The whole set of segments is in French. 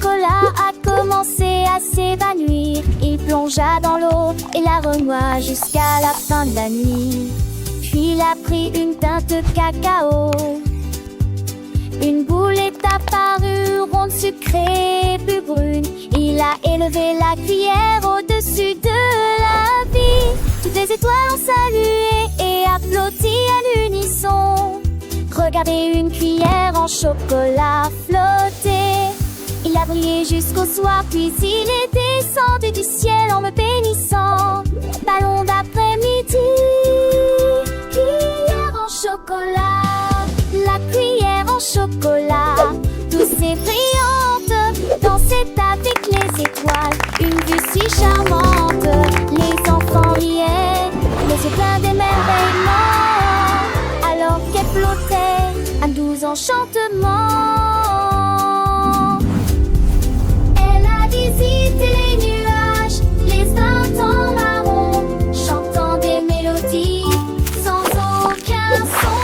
chocolat a commencé à s'évanouir. Il plongea dans l'eau et la renoua jusqu'à la fin de la nuit. Puis il a pris une teinte de cacao. Une boule est apparue, ronde, sucrée, plus brune. Il a élevé la cuillère au-dessus de la vie. Toutes les étoiles ont salué et applaudi à l'unisson. Regardez une cuillère en chocolat flotter. Il a brillé jusqu'au soir, puis il est descendu du ciel en me bénissant. Ballon d'après-midi, cuillère en chocolat. La cuillère en chocolat, douce et brillante, dansait avec les étoiles, une vue si charmante. Les enfants riaient, les yeux pleins d'émerveillement, alors qu'elle flottait, un doux enchantement. Elle a visité les nuages, les instants marrons, chantant des mélodies sans aucun son.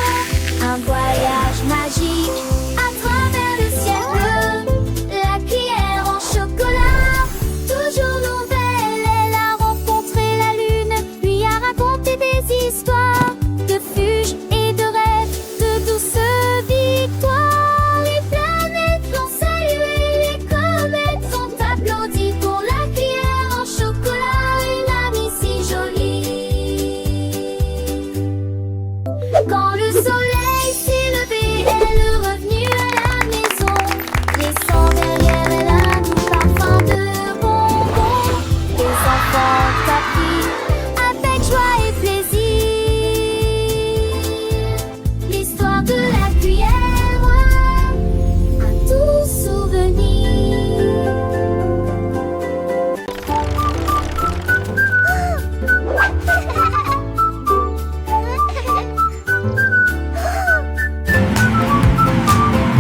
Un voyage magique à travers le ciel bleu. La cuillère en chocolat, toujours nouvelle. Elle a rencontré la lune, lui a raconté des histoires de fuges et de rêves, de douces victoires. Les planètes l'ont salué, les comètes sont applaudies pour la cuillère en chocolat, une amie si jolie. Quand le soleil s'est levé, elle est revenue à la maison, laissant derrière elle un doux parfum de bonbons. Les enfants t'appuient avec joie et plaisir. L'histoire de la cuillère, un doux souvenir.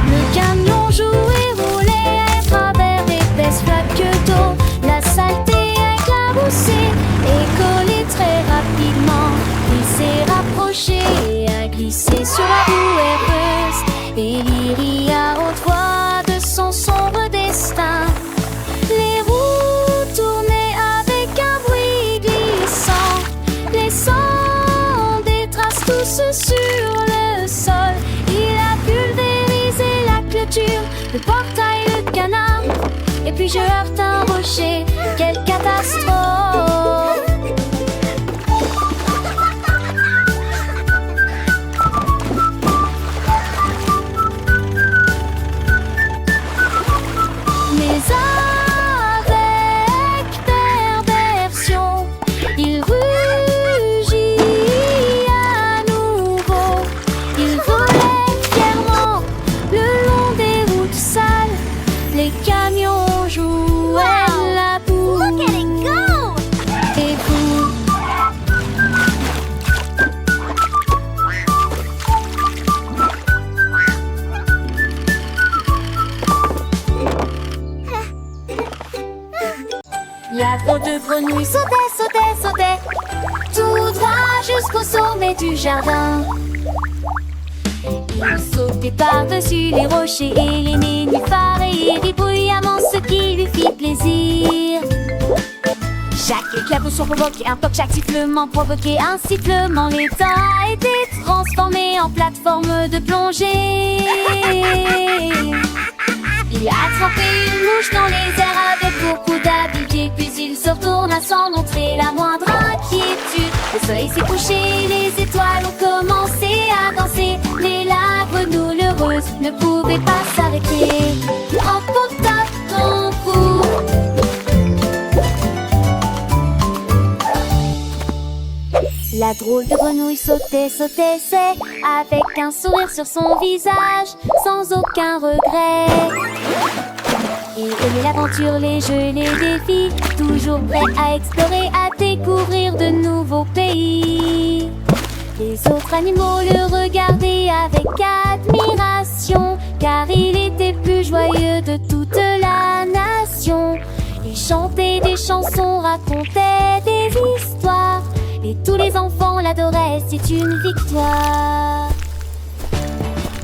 Le camion jouait, roulait à travers d'épaisses flaques d'eau. La saleté a éclaboussé et collé très rapidement. Il s'est rapproché et a glissé sur la boue heureuse. Et Lyria haute voix de son sombre destin. Les roues tournaient avec un bruit glissant, laissant des traces douces sur le sol. Il a pulvérisé la clôture, le portail, le canard. Et puis je heurte un rocher, quelle catastrophe! Mais avec perversion, il rugit à nouveau. Il volait fièrement le long des routes sales. Les camions jouaient la boue. Look at it go! Et vous? La drôle de grenouille sautait, sautait, sautait, tout droit jusqu'au sommet du jardin. Il sautait par-dessus les rochers et les nénuphars et il rit bruyamment, ce qui lui fit plaisir. Chaque éclaboussure provoquait un toc, chaque sifflement provoquait un sifflement. L'étang a été transformé en plateforme de plongée. Il a attrapé une mouche dans les airs avec beaucoup d'habileté, puis il se retourna sans montrer la moindre inquiétude. Le soleil s'est couché, les étoiles ont commencé à danser, mais la grenouille heureuse ne pouvait pas s'arrêter. Emporta ton cou. La drôle de grenouille sautait, sautait, c'est avec un sourire sur son visage, sans aucun regret. Il aimait l'aventure, les jeux, les défis, toujours prêt à explorer, à découvrir de nouveaux pays. Les autres animaux le regardaient avec admiration, car il était plus joyeux de toute la nation. Il chantait des chansons, racontait des histoires, et tous les enfants l'adoraient, c'est une victoire.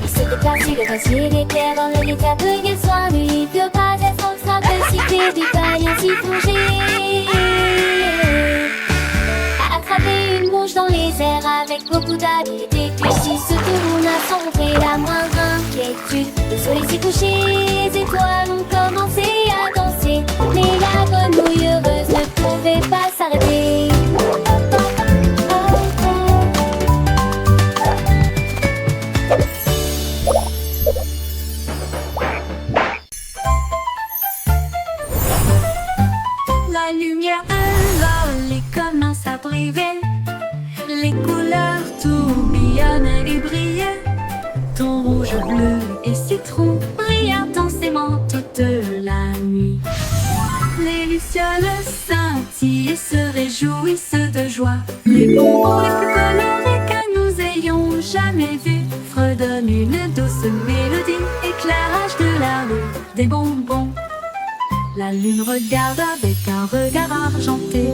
Il s'était placé le glacier, les pierres dans le lit, cueillir soin, lui, il ne peut pas être en train aussi plonger. Attraper une mouche dans les airs avec beaucoup d'habileté. Puis si ce tourne à sombrer, la moindre inquiétude. Le soleil s'est couché, les étoiles ont commencé à danser. Mais la grenouille heureuse ne pouvait pas s'arrêter. La lumière de l'Oli commence à briller. Les couleurs tourbillonnent et brillent. Ton rouge, bleu et citron brillent intensément toute la nuit. Les lucioles scintillent et se réjouissent de joie. Les bonbons les plus colorés que nous ayons jamais vus fredonnent une douce mélodie. Éclairage de la rue, des bonbons. La lune regarde avec un regard argenté,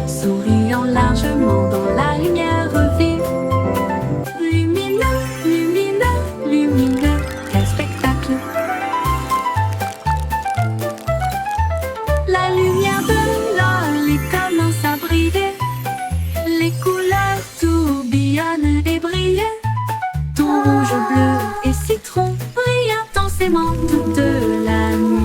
souriant largement dans la lumière vive. Lumineux, lumineux, lumineux, quel spectacle! La lumière de l'Oli commence à briller. Les couleurs tourbillonnent et brillent. Ton rouge, bleu et citron brillent intensément toute la nuit.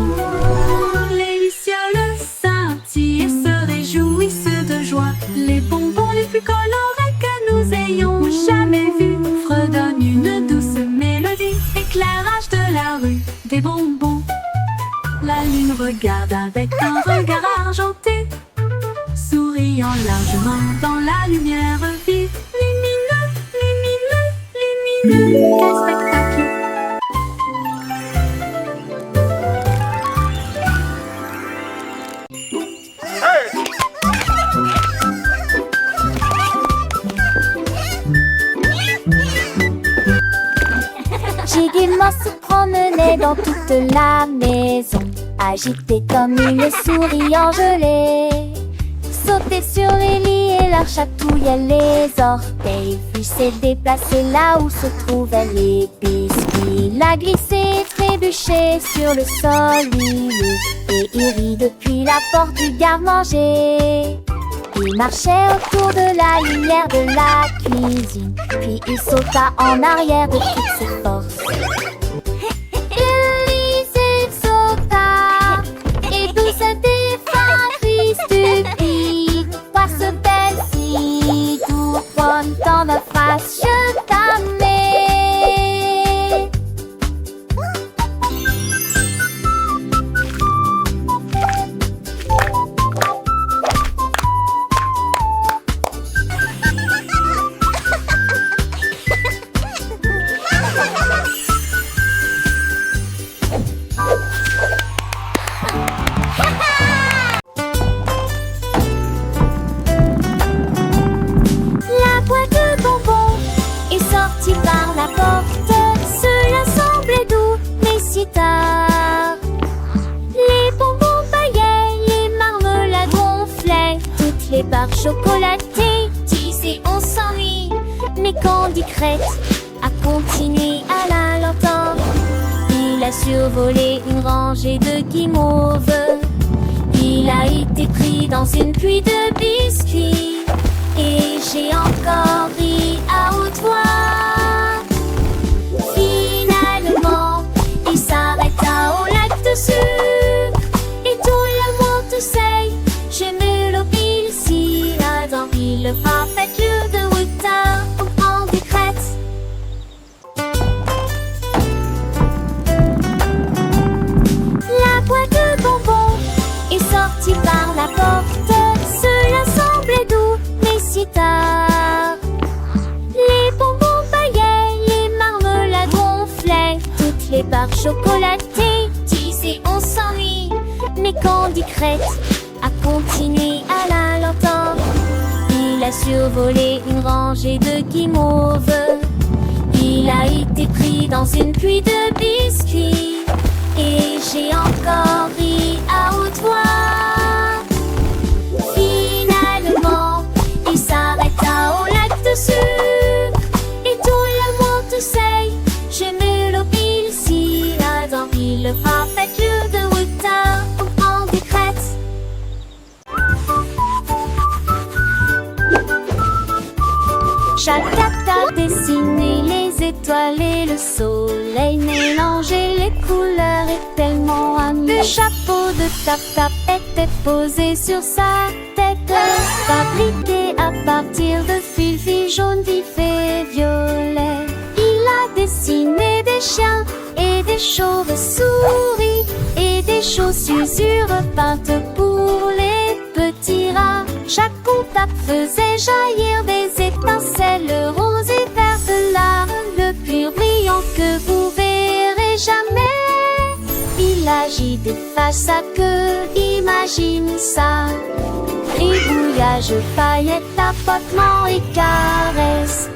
Les bonbons les plus colorés que nous ayons jamais vus fredonnent une douce mélodie. Éclairage de la rue, des bonbons. La lune regarde avec un regard argenté, souriant largement dans la lumière vive. Lumineux, lumineux, lumineux, quel spectacle! J'ai gaiement se promenait dans toute la maison, agité comme une souris engelée. Sautait sur les lits et leur chatouillait les orteils. Puis s'est déplacé là où se trouvaient les biscuits. La glissé, trébuché sur le sol huileux, et il rit depuis la porte du garde-manger. Il marchait autour de la lumière de la cuisine, puis il sauta en arrière de toutes ses forces. Il sauta, et tout se défendit stupide. Voir ce belle-ci, tout bonne dans ma face, je t'amène. Par la porte, cela semblait doux, mais si tard. Les bonbons paillaient, les marmelades gonflaient, toutes les barres chocolatées disaient on s'ennuie. Mais Candy Crête a continué à la lenteur. Il a survolé une rangée de guimauves. Il a été pris dans une pluie de biscuits. Et j'ai encore ri à haute voix. Finalement, il s'arrêta au lac de sucre. Et tout le monde sait, je me l'oblige si dans le parfait lieu de Wouter au Candy Crête. La boîte de bonbons est sortie par la porte. Cela semblait doux, mais si tard. Les bonbons paillaient, les marmelades gonflaient, toutes les barres chocolatées disaient on s'ennuie. Mais Candy Crête a continué à la lenteur. Il a survolé une rangée de guimauves. Il a été pris dans une pluie de biscuits. Et j'ai encore ri à haute voix. Finalement, il s'arrêta au lac de sucre. Et tout le monde sait, je me l'oblige si dans le parfait lieu de Wouter au Candy Crête. étoiles et le soleil mélanger les couleurs est tellement amusant. Le chapeau de Tap-Tap était posé sur sa tête, fabriqué à partir de fils jaunes, vifs et violets. Il a dessiné des chiens et des chauves-souris et des chaussures peintes pour les petits rats. Chaque coup tape faisait jaillir des étincelles roses et vertes, là, le pur brillant que vous verrez jamais. Il agit, déface sa queue, imagine ça. Gribouillage, paillettes, tapotement et caresses.